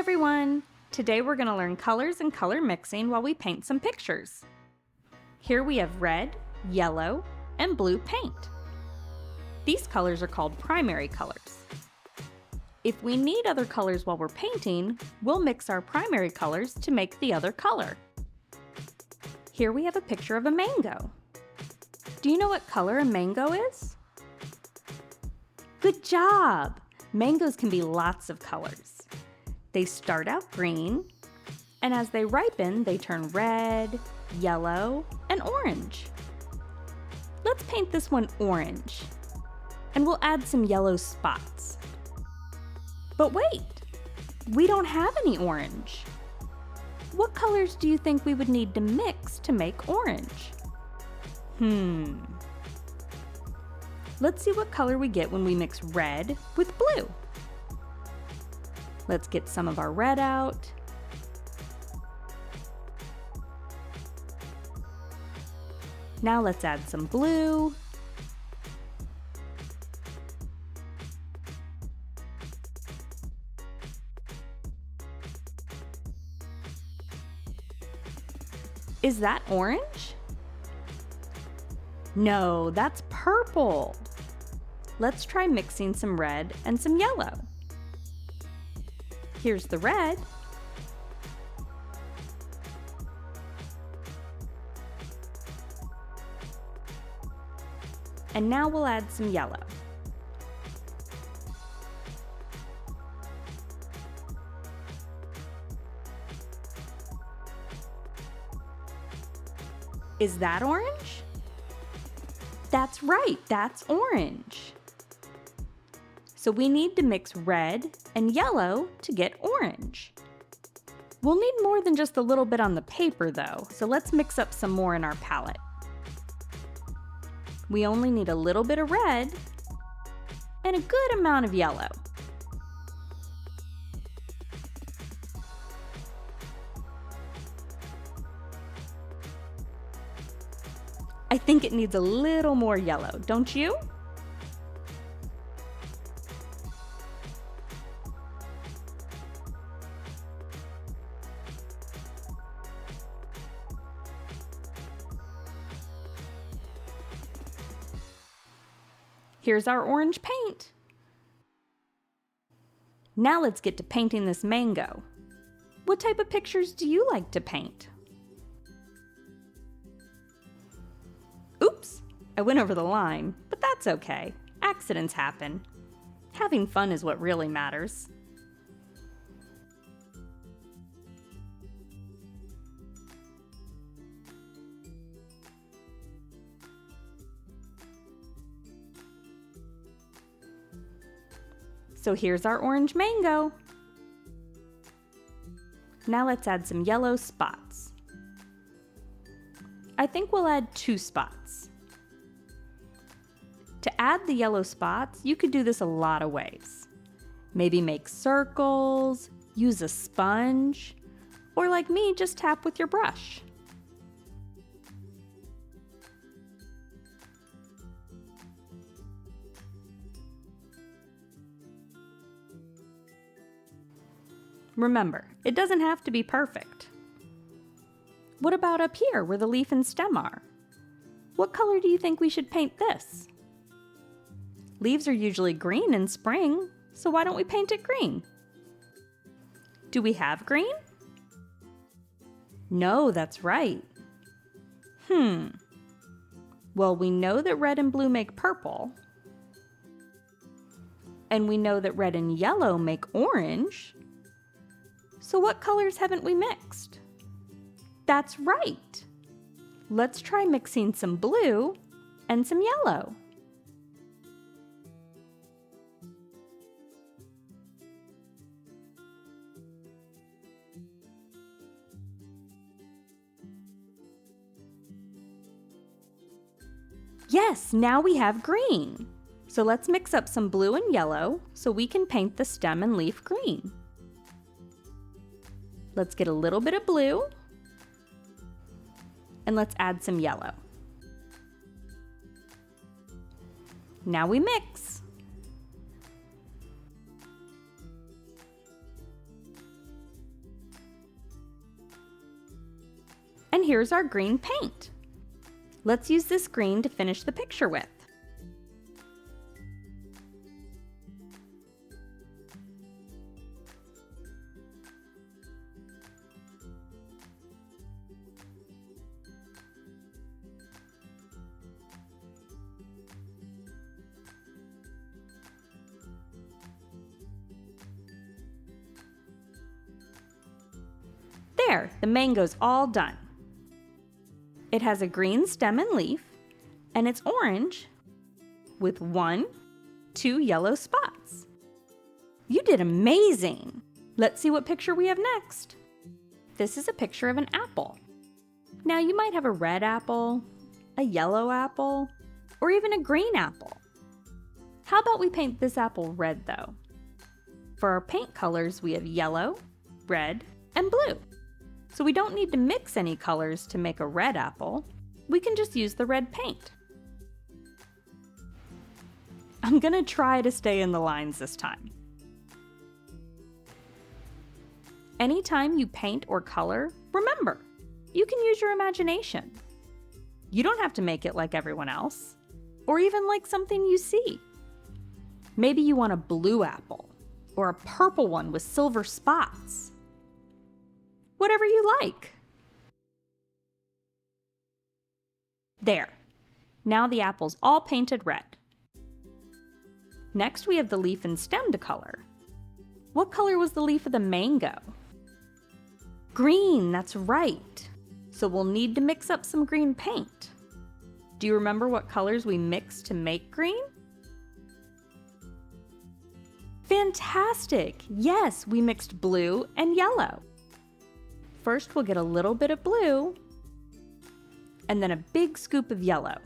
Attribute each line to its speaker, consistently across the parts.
Speaker 1: everyone! Today we're going to learn colors and color mixing while we paint some pictures. Here we have red, yellow, and blue paint. These colors are called primary colors. If we need other colors while we're painting, we'll mix our primary colors to make the other color. Here we have a picture of a mango. Do you know what color a mango is? Good job! Mangoes can be lots of colors. They start out green, and as they ripen, they turn red, yellow, and orange. Let's paint this one orange, and we'll add some yellow spots. But wait, we don't have any orange. What colors do you think we would need to mix to make orange? Let's see what color we get when we mix red with blue. Let's get some of our red out. Now let's add some blue. Is that orange? No, that's purple. Let's try mixing some red and some yellow. Here's the red. And now we'll add some yellow. Is that orange? That's right, that's orange. So we need to mix red and yellow to get orange. We'll need more than just a little bit on the paper though, so let's mix up some more in our palette. We only need a little bit of red and a good amount of yellow. I think it needs a little more yellow, don't you? Here's our orange paint. Now let's get to painting this mango. What type of pictures do you like to paint? Oops, I went over the line, but that's okay. Accidents happen. Having fun is what really matters. So here's our orange mango. Now let's add some yellow spots. I think we'll add 2 spots. To add the yellow spots, you could do this a lot of ways. Maybe make circles, use a sponge, or like me, just tap with your brush. Remember, it doesn't have to be perfect. What about up here where the leaf and stem are? What color do you think we should paint this? Leaves are usually green in spring, so why don't we paint it green? Do we have green? No, that's right. Well, we know that red and blue make purple. And we know that red and yellow make orange. So what colors haven't we mixed? That's right! Let's try mixing some blue and some yellow. Yes, now we have green. So let's mix up some blue and yellow so we can paint the stem and leaf green. Let's get a little bit of blue, and let's add some yellow. Now we mix. And here's our green paint. Let's use this green to finish the picture with. There, the mango's all done. It has a green stem and leaf, and it's orange with 1, 2 yellow spots. You did amazing! Let's see what picture we have next. This is a picture of an apple. Now you might have a red apple, a yellow apple, or even a green apple. How about we paint this apple red though? For our paint colors, we have yellow, red, and blue. So we don't need to mix any colors to make a red apple. We can just use the red paint. I'm gonna try to stay in the lines this time. Anytime you paint or color, remember, you can use your imagination. You don't have to make it like everyone else, or even like something you see. Maybe you want a blue apple, or a purple one with silver spots. Whatever you like. There. Now the apple's all painted red. Next we have the leaf and stem to color. What color was the leaf of the mango? Green, that's right. So we'll need to mix up some green paint. Do you remember what colors we mixed to make green? Fantastic! Yes, we mixed blue and yellow. First, we'll get a little bit of blue, and then a big scoop of yellow.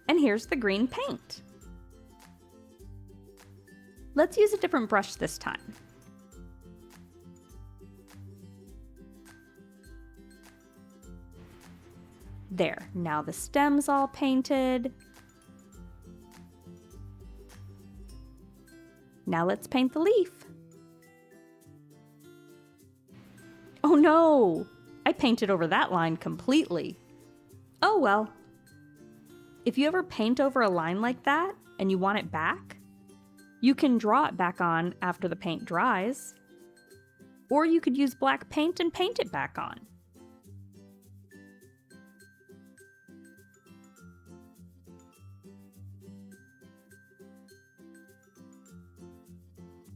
Speaker 1: And here's the green paint. Let's use a different brush this time. There, now the stem's all painted. Now let's paint the leaf. Oh no! I painted over that line completely. Oh well. If you ever paint over a line like that and you want it back, you can draw it back on after the paint dries. Or you could use black paint and paint it back on.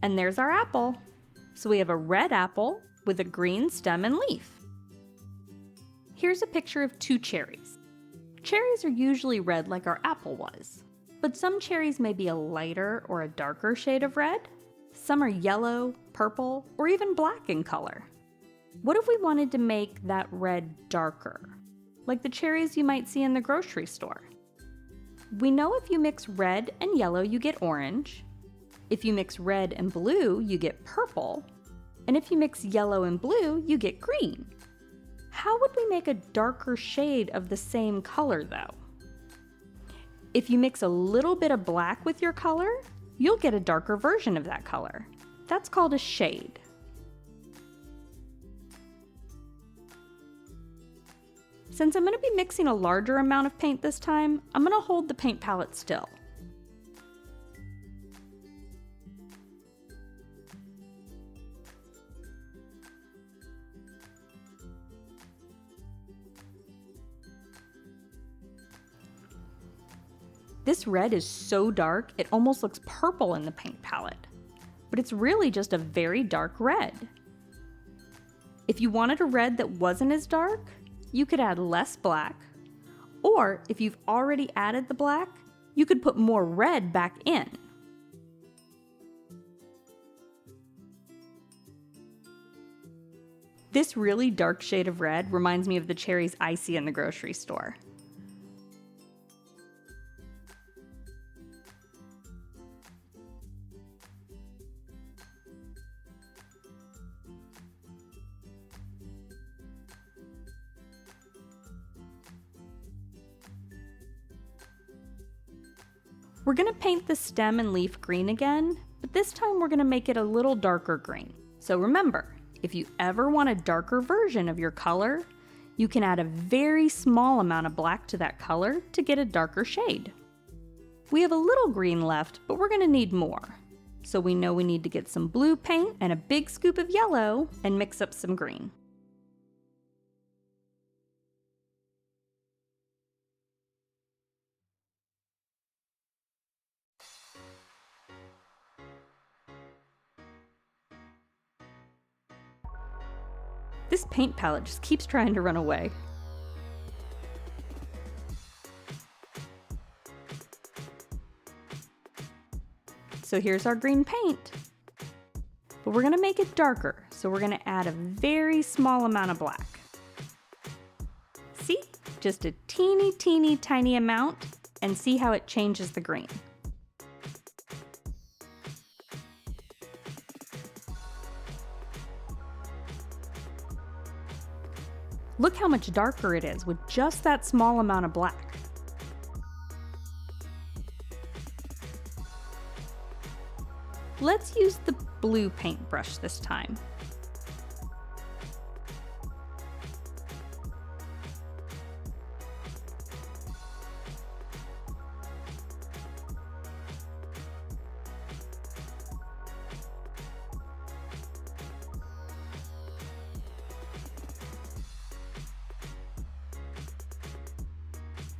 Speaker 1: And there's our apple. So we have a red apple with a green stem and leaf. Here's a picture of 2 cherries. Cherries are usually red like our apple was, but some cherries may be a lighter or a darker shade of red. Some are yellow, purple, or even black in color. What if we wanted to make that red darker, like the cherries you might see in the grocery store? We know if you mix red and yellow, you get orange. If you mix red and blue, you get purple. And if you mix yellow and blue, you get green. How would we make a darker shade of the same color though? If you mix a little bit of black with your color, you'll get a darker version of that color. That's called a shade. Since I'm going to be mixing a larger amount of paint this time, I'm going to hold the paint palette still. This red is so dark, it almost looks purple in the paint palette, but it's really just a very dark red. If you wanted a red that wasn't as dark, you could add less black, or if you've already added the black, you could put more red back in. This really dark shade of red reminds me of the cherries I see in the grocery store. We're going to paint the stem and leaf green again, but this time we're going to make it a little darker green. So remember, if you ever want a darker version of your color, you can add a very small amount of black to that color to get a darker shade. We have a little green left, but we're going to need more. So we know we need to get some blue paint and a big scoop of yellow and mix up some green. This paint palette just keeps trying to run away. So here's our green paint. But we're gonna make it darker, so we're gonna add a very small amount of black. See? Just a teeny tiny amount, and see how it changes the green. Look how much darker it is with just that small amount of black. Let's use the blue paintbrush this time.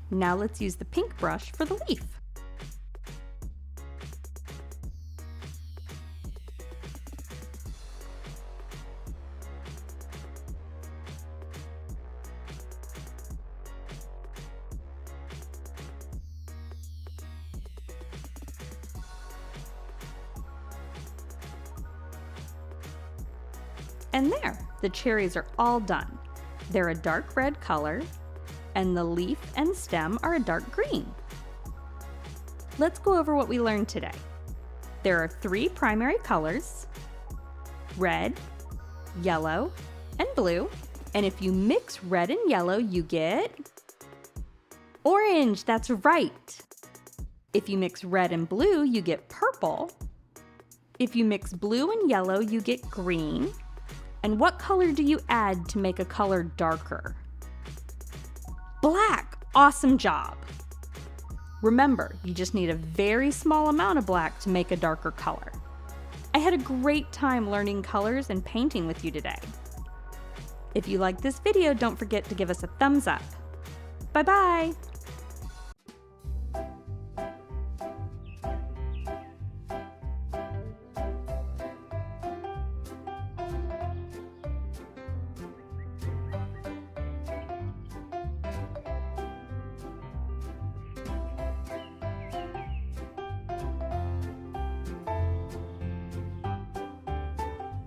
Speaker 1: Now let's use the pink brush for the leaf. And there, the cherries are all done. They're a dark red color, and the leaf and stem are a dark green. Let's go over what we learned today. There are 3 primary colors: red, yellow, and blue. And if you mix red and yellow, you get orange. That's right. If you mix red and blue, you get purple. If you mix blue and yellow, you get green. And what color do you add to make a color darker? Black. Awesome job. Remember, you just need a very small amount of black to make a darker color. I had a great time learning colors and painting with you today. If you liked this video, don't forget to give us a thumbs up. Bye-bye.